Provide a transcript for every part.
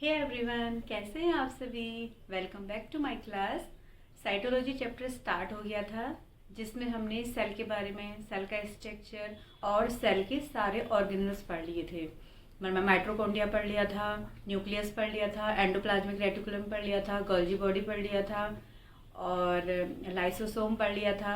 Hey everyone, कैसे हैं आप सभी। Welcome back to my class. Cytology chapter start हो गया था जिसमें हमने सेल के बारे में, सेल का स्ट्रक्चर और सेल के सारे ऑर्गेनल्स पढ़ लिए थे। मतलब माइटोकॉन्ड्रिया पढ़ लिया था, न्यूक्लियस पढ़ लिया था, एंडोप्लाज्मिक रेटिकुलम पढ़ लिया था, गोल्गी बॉडी पढ़ लिया था और लाइसोसोम पढ़ लिया था,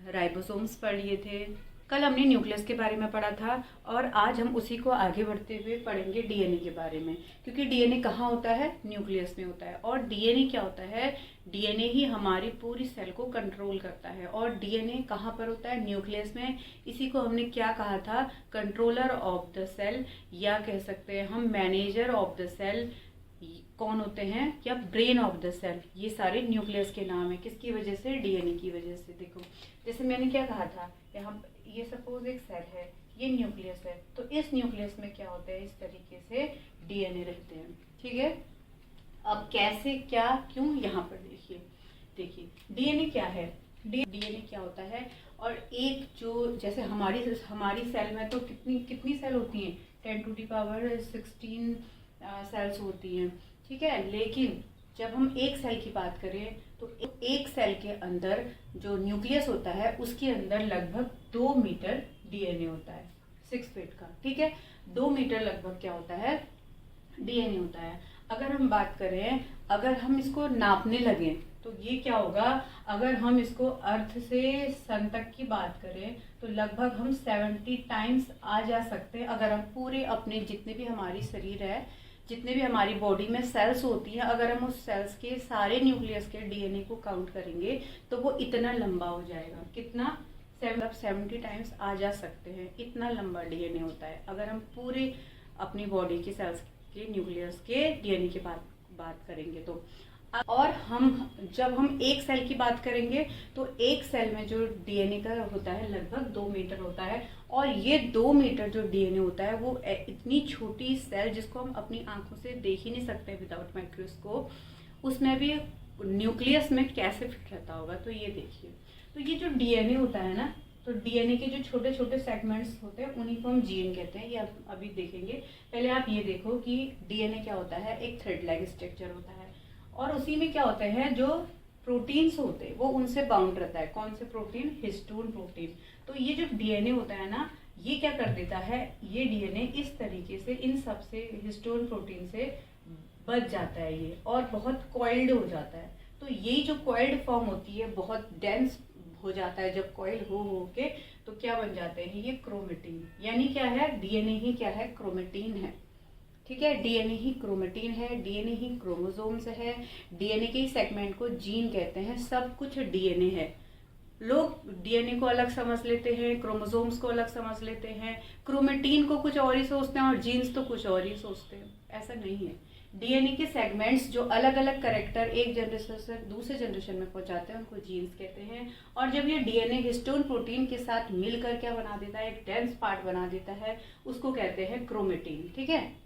राइबोसोम्स पढ़ लिए थे। कल हमने न्यूक्लियस के बारे में पढ़ा था और आज हम उसी को आगे बढ़ते हुए पढ़ेंगे डीएनए के बारे में, क्योंकि डीएनए कहाँ होता है, न्यूक्लियस में होता है। और डीएनए क्या होता है, डीएनए ही हमारी पूरी सेल को कंट्रोल करता है। और डीएनए कहाँ पर होता है, न्यूक्लियस में। इसी को हमने क्या कहा था, कंट्रोलर ऑफ द सेल, या कह सकते हैं हम मैनेजर ऑफ द सेल। कौन होते हैं, या ब्रेन ऑफ द सेल। ये सारे न्यूक्लियस के नाम है। किसकी वजह से, डीएनए की वजह से। देखो जैसे मैंने क्या कहा था, यहाँ ये सपोज एक सेल है, ये न्यूक्लियस है, तो इस न्यूक्लियस में क्या होता है, इस तरीके से डीएनए रहते हैं। ठीक है, अब कैसे, क्या, क्यों, यहाँ पर देखिए डीएनए क्या है। डीएनए क्या होता है, और एक जो जैसे हमारी सेल में तो कितनी सेल होती हैं, 10⁻16 सेल्स होती हैं। ठीक है, लेकिन जब हम एक सेल की बात करें तो एक सेल के अंदर जो न्यूक्लियस होता है उसके अंदर लगभग 2 मीटर डीएनए होता है, 6 फीट का। ठीक है, 2 मीटर लगभग क्या होता है, डीएनए होता है। अगर हम बात करें, अगर हम इसको नापने लगे तो ये क्या होगा, अगर हम इसको अर्थ से सन तक की बात करें तो लगभग हम 70 टाइम्स आ जा सकते हैं। अगर हम पूरे अपने जितने भी हमारी शरीर है, जितने भी हमारी बॉडी में सेल्स होती हैं, अगर हम उस सेल्स के सारे न्यूक्लियस के डीएनए को काउंट करेंगे तो वो इतना लंबा हो जाएगा। कितना, 70 टाइम्स आ जा सकते हैं, इतना लंबा डीएनए होता है अगर हम पूरे अपनी बॉडी के सेल्स के न्यूक्लियस के डीएनए की बात करेंगे तो। और जब हम एक सेल की बात करेंगे तो एक सेल में जो डीएनए का होता है लगभग 2 मीटर होता है। और ये 2 मीटर जो डीएनए होता है वो इतनी छोटी सेल जिसको हम अपनी आंखों से देख ही नहीं सकते विदाउट माइक्रोस्कोप, उसमें भी न्यूक्लियस में कैसे फिट रहता होगा। तो ये देखिए, तो ये जो डीएनए होता है ना, तो डीएनए के जो छोटे छोटे सेगमेंट्स होते हैं उन्हीं को हम जीन कहते हैं। ये आप अभी देखेंगे। पहले आप ये देखो कि डीएनए क्या होता है, एक थ्रेड लाइक स्ट्रक्चर होता है और उसी में क्या होते हैं, जो प्रोटीन्स होते हैं वो उनसे बाउंड रहता है। कौन से प्रोटीन, हिस्टोन प्रोटीन। तो ये जो डीएनए होता है ना, ये क्या कर देता है, ये डीएनए इस तरीके से इन सब से हिस्टोन प्रोटीन से बच जाता है ये, और बहुत कॉइल्ड हो जाता है। तो यही जो कॉइल्ड फॉर्म होती है, बहुत डेंस हो जाता है। जब कॉइल हो के तो क्या बन जाते हैं, ये क्रोमेटिन। यानी क्या है, डीएनए ही क्या है, क्रोमेटिन है। ठीक है, डीएनए ही क्रोमेटिन है, डीएनए ही क्रोमोसोम्स है, डीएनए के सेगमेंट को जीन कहते हैं। सब कुछ डीएनए है। लोग डीएनए को अलग समझ लेते हैं, क्रोमोसोम्स को अलग समझ लेते हैं, क्रोमेटिन को कुछ और ही सोचते हैं और जीन्स तो कुछ और ही सोचते हैं। ऐसा नहीं है। डीएनए के सेगमेंट्स जो अलग अलग कैरेक्टर एक जनरेशन से दूसरे जनरेशन में पहुंचाते हैं उनको जीन्स कहते हैं। और जब ये डीएनए हिस्टोन प्रोटीन के साथ मिलकर क्या बना देता है, एक डेंस पार्ट बना देता है, उसको कहते हैं क्रोमेटिन। ठीक है,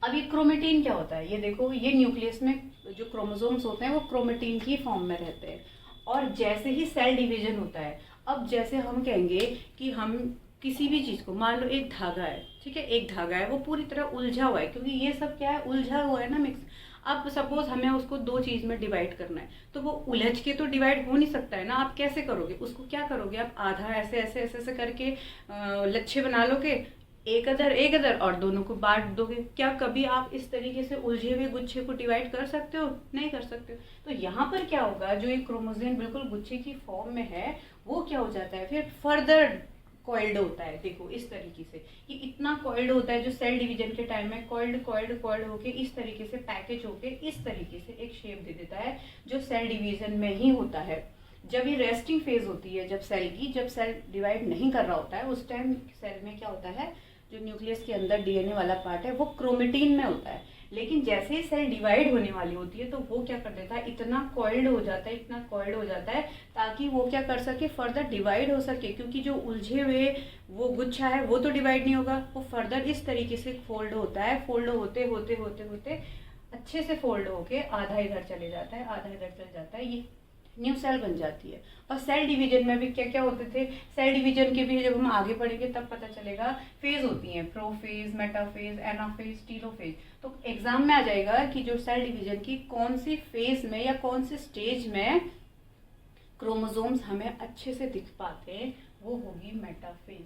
अब ये क्रोमेटिन क्या होता है, ये देखो, ये न्यूक्लियस में जो क्रोमोसोम्स होते हैं वो क्रोमेटिन की फॉर्म में रहते हैं। और जैसे ही सेल डिवीजन होता है, अब जैसे हम कहेंगे कि हम किसी भी चीज को, मान लो एक धागा है, ठीक है, एक धागा है, वो पूरी तरह उलझा हुआ है, क्योंकि ये सब क्या है, उलझा हुआ है ना, मिक्स। अब सपोज हमें उसको 2 चीज में डिवाइड करना है, तो वो उलझ के तो डिवाइड हो नहीं सकता है ना। आप कैसे करोगे उसको, क्या करोगे, आप आधा ऐसे ऐसे ऐसे ऐसे करके लच्छे बना लोगे, एक अदर और दोनों को बांट दोगे। क्या कभी आप इस तरीके से उलझे हुए गुच्छे को डिवाइड कर सकते हो, नहीं कर सकते हो। तो यहाँ पर क्या होगा, जो एक क्रोमोसोम बिल्कुल गुच्छे की फॉर्म में है वो क्या हो जाता है, फिर फर्दर कॉइल्ड होता है। देखो इस तरीके से ये इतना कॉइल्ड होता है, जो सेल डिवीजन के टाइम में कॉइल्ड होके इस तरीके से पैकेज होके इस तरीके से एक शेप दे देता है, जो सेल डिवीजन में ही होता है। जब ये रेस्टिंग फेज होती है, जब सेल डिवाइड नहीं कर रहा होता है, उस टाइम सेल में क्या होता है, जो न्यूक्लियस के अंदर डीएनए वाला पार्ट है वो क्रोमेटिन में होता है। लेकिन जैसे ही सेल डिवाइड होने वाली होती है तो वो क्या कर देता है, इतना कॉइल्ड हो जाता है ताकि वो क्या कर सके, फर्दर डिवाइड हो सके। क्योंकि जो उलझे हुए वो गुच्छा है वो तो डिवाइड नहीं होगा, वो फर्दर इस तरीके से फोल्ड होता है। फोल्ड होते होते अच्छे से फोल्ड होके आधा इधर चले जाता है, आधा इधर चले जाता है। ये न्यू सेल बन जाती है। और सेल डिवीजन में भी क्या क्या होते थे, सेल डिवीजन के भी जब हम आगे पढ़ेंगे तब पता चलेगा। फेज होती हैं, प्रोफेज, मेटाफेज, एनाफेज, टीलोफेज। तो एग्जाम में आ जाएगा कि जो सेल डिवीजन की कौन सी फेज में या कौन सी स्टेज में क्रोमोसोम्स हमें अच्छे से दिख पाते हैं, वो होगी मेटाफेज।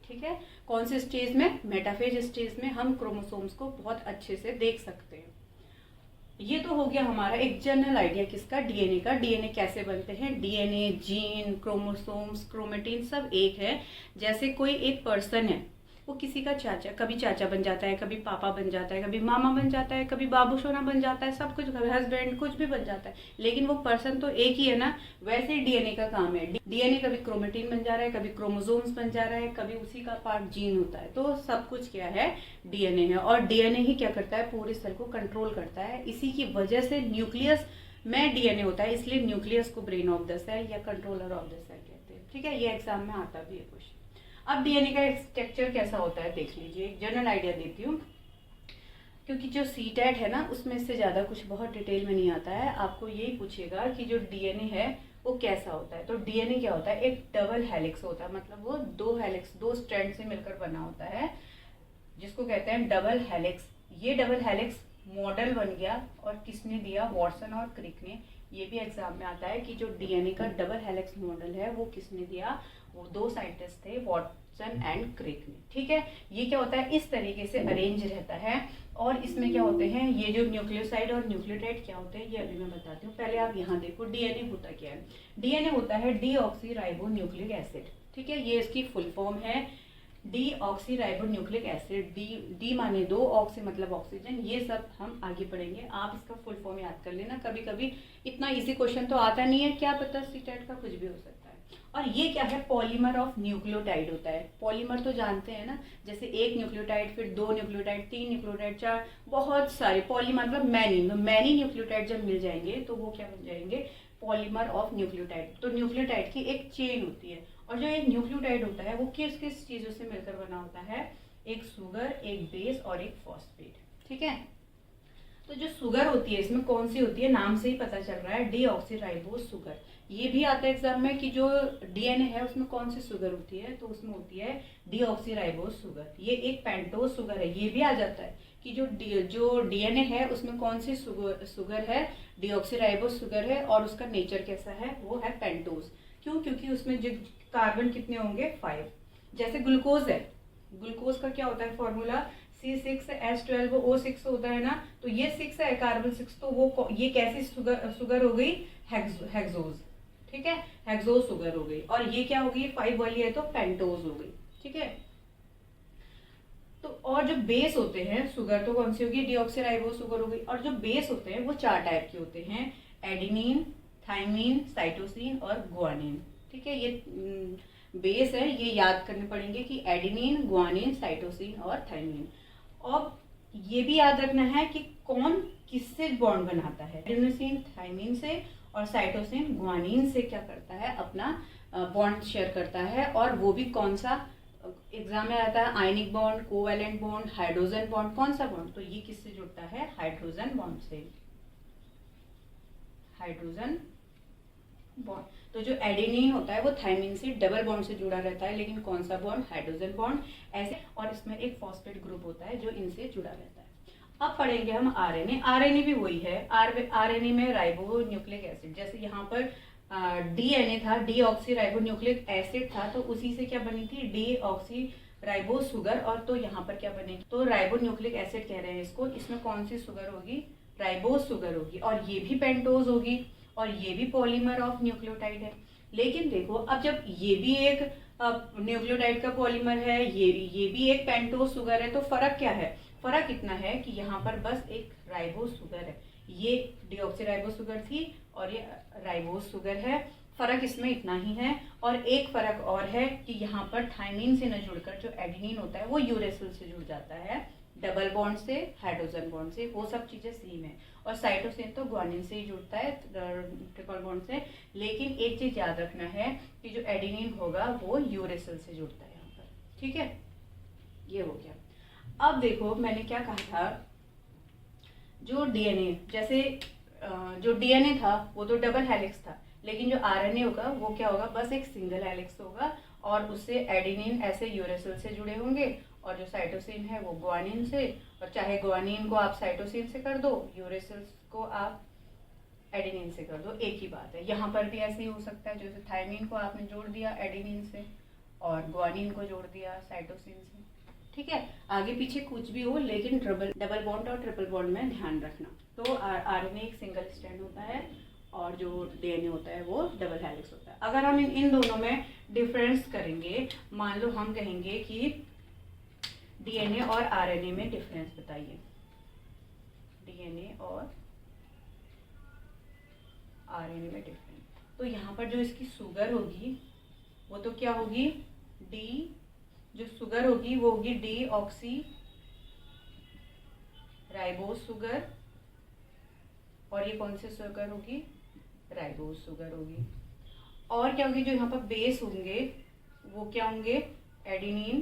ठीक है, कौन से स्टेज में, मेटाफेज स्टेज में हम क्रोमोसोम्स को बहुत अच्छे से देख सकते हैं। ये तो हो गया हमारा एक जनरल आइडिया किसका, डीएनए का। डीएनए कैसे बनते हैं, डीएनए, जीन, क्रोमोसोम्स, क्रोमेटिन सब एक है। जैसे कोई एक पर्सन है, वो किसी का चाचा, कभी चाचा बन जाता है, कभी पापा बन जाता है, कभी मामा बन जाता है, कभी बाबू सोना बन जाता है, सब कुछ, कभी हस्बैंड, कुछ भी बन जाता है, लेकिन वो पर्सन तो एक ही है ना। वैसे ही डीएनए का काम है। डीएनए कभी क्रोमेटिन बन जा रहा है, कभी क्रोमोसोम्स बन जा रहा है, कभी उसी का पार्ट जीन होता है। तो सब कुछ क्या है, डीएनए है। और डीएनए ही क्या करता है, पूरे सेल को कंट्रोल करता है। इसी की वजह से न्यूक्लियस में डीएनए होता है, इसलिए न्यूक्लियस को ब्रेन ऑफ द सेल या कंट्रोलर ऑफ द सेल कहते हैं। ठीक है, ये एग्जाम में आता भी है क्वेश्चन। अब डीएनए का स्ट्रक्चर कैसा होता है देख लीजिए, एक जनरल आइडिया देती हूँ, क्योंकि जो सीटेट है ना उसमें से ज़्यादा कुछ बहुत डिटेल में नहीं आता है। आपको यही पूछेगा कि जो डीएनए है वो कैसा होता है। तो डीएनए क्या होता है, एक डबल हेलिक्स होता है, मतलब वो दो हेलिक्स, दो स्ट्रैंड से मिलकर बना होता है, जिसको कहते हैं डबल हेलिक्स। ये डबल हेलिक्स मॉडल बन गया, और किसने दिया, वॉटसन और क्रिक ने। ये भी एग्जाम में आता है कि जो डीएनए का डबल हेलिक्स मॉडल है वो किसने दिया, वो दो साइंटिस्ट थे, वॉटसन एंड क्रिक ने। ठीक है, ये क्या होता है, इस तरीके से अरेंज रहता है। और इसमें क्या होते हैं, ये जो न्यूक्लियोसाइड और न्यूक्लियोटाइड क्या होते हैं ये अभी मैं बताती हूँ। पहले आप यहाँ देखो डीएनए होता क्या है। डीएनए होता है डीऑक्सीराइबोन्यूक्लिक एसिड। ठीक है, ये इसकी फुल फॉर्म है डीऑक्सीराइबोन्यूक्लिक एसिड। डी माने दो, ऑक्सी मतलब ऑक्सीजन। ये सब हम आगे पढ़ेंगे, आप इसका फुल फॉर्म याद कर लेना। कभी कभी इतना इजी क्वेश्चन तो आता नहीं है, क्या पता सीटेट का कुछ भी हो सकता है। और ये क्या है, पॉलीमर ऑफ न्यूक्लियोटाइड होता है। पॉलीमर तो जानते हैं ना, जैसे एक न्यूक्लियोटाइड, फिर दो न्यूक्लियोटाइड, तीन न्यूक्लियोटाइड, चार, बहुत सारे पॉलीमर, मतलब मैनी न्यूक्लियोटाइड जब मिल जाएंगे तो वो क्या बन जाएंगे, पॉलीमर ऑफ न्यूक्लियोटाइड। तो न्यूक्लियोटाइड की एक चेन होती है। और जो एक न्यूक्लियोटाइड होता है वो किस किस चीजों से मिलकर बना होता है, एक सुगर, एक बेस और एक फॉस्फेट। ठीक है, तो जो सुगर होती है इसमें कौन सी होती है, नाम से ही पता चल रहा है, डीऑक्सीराइबोस सुगर। ये भी आता है एग्जाम में कि जो डीएनए है उसमें कौन सी सुगर होती है, तो उसमें होती है डीऑक्सीराइबोस सुगर। ये एक पेंटोज सुगर है। ये भी आ जाता है कि जो डीएनए है उसमें कौन सी सुगर है, डीऑक्सीराइबोस सुगर है, और उसका नेचर कैसा है, वो है पेंटोज। क्यों, क्योंकि उसमें जो कार्बन कितने होंगे, 5। जैसे ग्लूकोज है, ग्लूकोज का क्या होता है फॉर्मूला, C6H12O6 होता है ना। तो ये 6 है, कार्बन 6, तो वो ये कैसी सुगर हो गई, हेक्सोज। ठीक है, हेक्सोज सुगर हो गई। और ये क्या होगी, 5 वाली है तो पेंटोज हो गई। ठीक है, तो और जो बेस होते हैं, सुगर तो कौन सी होगी, डीऑक्सीराइबोस सुगर हो गई। और जो बेस होते हैं वो 4 टाइप के होते हैं, एडेनिन, थाइमिन, साइटोसिन और गुआनिन। ठीक है, ये बेस है, ये याद करने पड़ेंगे कि एडेनिन, गुआनिन, साइटोसिन और थाइमिन। और ये भी याद रखना है कि कौन किससे बॉन्ड बनाता है, एडेनोसिन थाइमिन से, और साइटोसिन गुआनिन से क्या करता है, अपना बॉन्ड शेयर करता है। और वो भी कौन सा, एग्जाम में आता है ionic bond, covalent bond, hydrogen bond. कौन सा बॉन्ड, तो ये किससे जुड़ता है, हाइड्रोजन बॉन्ड से, हाइड्रोजन बॉन्ड। तो जो एडेनिन होता है वो थाइमिन से डबल बॉन्ड से जुड़ा रहता है, लेकिन कौन सा बॉन्ड, हाइड्रोजन बॉन्ड ऐसे। और इसमें एक फॉस्फेट ग्रुप होता है जो इनसे जुड़ा रहता है। अब पढ़ेंगे हम आरएनए। आरएनए भी वही है, आरएनए में राइबो न्यूक्लिक एसिड, जैसे यहाँ पर डीएनए था, डीऑक्सीराइबोन्यूक्लिक एसिड था, तो उसी से क्या बनी थी, डीऑक्सीराइबो सुगर। और तो यहाँ पर क्या बनेगी, तो राइबोन्यूक्लिक एसिड कह रहे हैं इसको। इसमें कौन सी सुगर होगी, राइबोस सुगर होगी। और ये भी पेंटोज होगी, और ये भी पॉलीमर ऑफ न्यूक्लियोटाइड है। लेकिन देखो, अब जब ये भी एक न्यूक्लियोटाइड का पॉलीमर है, ये भी एक पेंटोज सुगर है, तो फर्क क्या है, फर्क इतना है कि यहाँ पर बस एक राइबोस सुगर है। ये डीऑक्सीराइबोस सुगर थी और ये राइबोस सुगर है। फर्क इसमें इतना ही है। और एक फर्क और है कि यहाँ पर थाइमिन से न जुड़कर जो एडेनिन होता है वो यूरेसिल से जुड़ जाता है, डबल बॉन्ड से, हाइड्रोजन बॉन्ड से, वो सब चीजें सेम है। और साइटोसिन तो गुआनिन से ही जुड़ता है, ट्रिपल बॉन्ड से। लेकिन एक चीज याद रखना है कि जो एडेनिन होगा वो यूरेसिल से जुड़ता है यहाँ पर। ठीक है, ये हो गया। अब देखो मैंने क्या कहा था, जो डीएनए, जैसे जो डीएनए था वो तो डबल हेलिक्स था, लेकिन जो आरएनए होगा वो क्या होगा, बस एक सिंगल हेलिक्स होगा और उससे एडेनिन ऐसे यूरेसिल से जुड़े होंगे और जो साइटोसिन है वो ग्वानिन से, और चाहे ग्वानिन को आप साइटोसिन से कर दो, यूरेसिल को आप एडेनिन से कर दो, एक ही बात है। यहाँ पर भी ऐसे ही हो सकता है, जैसे थायमिन को आपने जोड़ दिया एडेनिन से और ग्वानिन को जोड़ दिया साइटोसिन से, ठीक है। आगे पीछे कुछ भी हो, लेकिन डबल बॉन्ड और ट्रिपल बॉन्ड में ध्यान रखना। तो आरएनए एक सिंगल स्ट्रैंड होता है और जो डीएनए होता है वो डबल हेलिक्स होता है। अगर हम इन दोनों में डिफरेंस करेंगे, मान लो हम कहेंगे कि डीएनए और आरएनए में डिफरेंस बताइए, डीएनए और आरएनए में डिफरेंस, तो यहाँ पर जो इसकी शुगर होगी वो तो क्या होगी, डी, जो शुगर होगी वो होगी डी ऑक्सी राइबोज शुगर, और ये कौन सी शुगर होगी, राइबोज शुगर होगी। और क्या होगी, जो यहाँ पर बेस होंगे वो क्या होंगे, एडेनिन,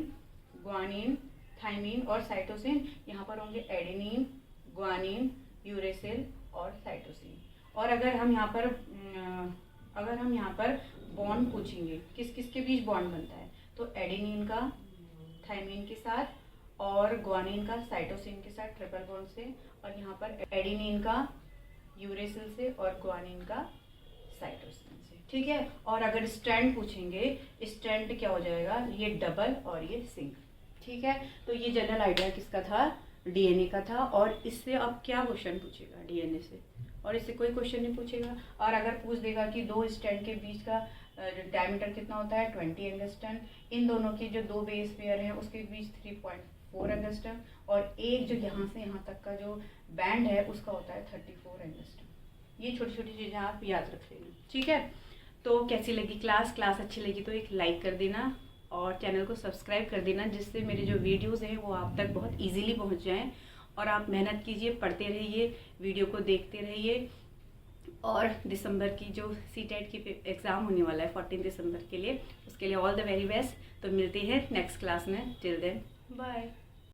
ग्वानिन, थाइमिन और साइटोसिन। यहाँ पर होंगे एडेनिन, ग्वानिन, यूरेसिल और साइटोसिन। और अगर हम यहाँ पर बॉन्ड पूछेंगे, किस किस के बीच बॉन्ड बनता है, तो एडेनिन का थाइमिन के साथ और ग्वानिन का साइटोसिन के साथ ट्रिपल बॉन्ड से, और यहाँ पर एडेनिन का यूरेसिल से और ग्वानिन का साइटोसिन से, ठीक है। और अगर स्ट्रैंड पूछेंगे, स्ट्रैंड क्या हो जाएगा, ये डबल और ये सिंगल, ठीक है। तो ये जनरल आइडिया किसका था, डीएनए का था। और इससे अब क्या क्वेश्चन पूछेगा डीएनए से, और इससे कोई क्वेश्चन नहीं पूछेगा। और अगर पूछ देगा कि दो स्ट्रैंड के बीच का डायमीटर कितना होता है, 20 एंगस्ट्रम, इन दोनों के जो दो बेस पेयर हैं उसके बीच 3.4 एंगस्ट्रम, और एक जो यहाँ से यहाँ तक का जो बैंड है उसका होता है 34 एंगस्ट्रम। ये छोटी छोटी चीज़ें आप याद रख लेना, ठीक है। तो कैसी लगी क्लास अच्छी लगी तो एक लाइक कर देना और चैनल को सब्सक्राइब कर देना, जिससे मेरे जो वीडियोज़ हैं वो आप तक बहुत ईजिली पहुँच जाएँ। और आप मेहनत कीजिए, पढ़ते रहिए, वीडियो को देखते रहिए। और दिसंबर की जो सीटेट की एग्ज़ाम होने वाला है 14 दिसंबर के लिए, उसके लिए ऑल द वेरी बेस्ट। तो मिलते हैं नेक्स्ट क्लास में, टिल देन बाय।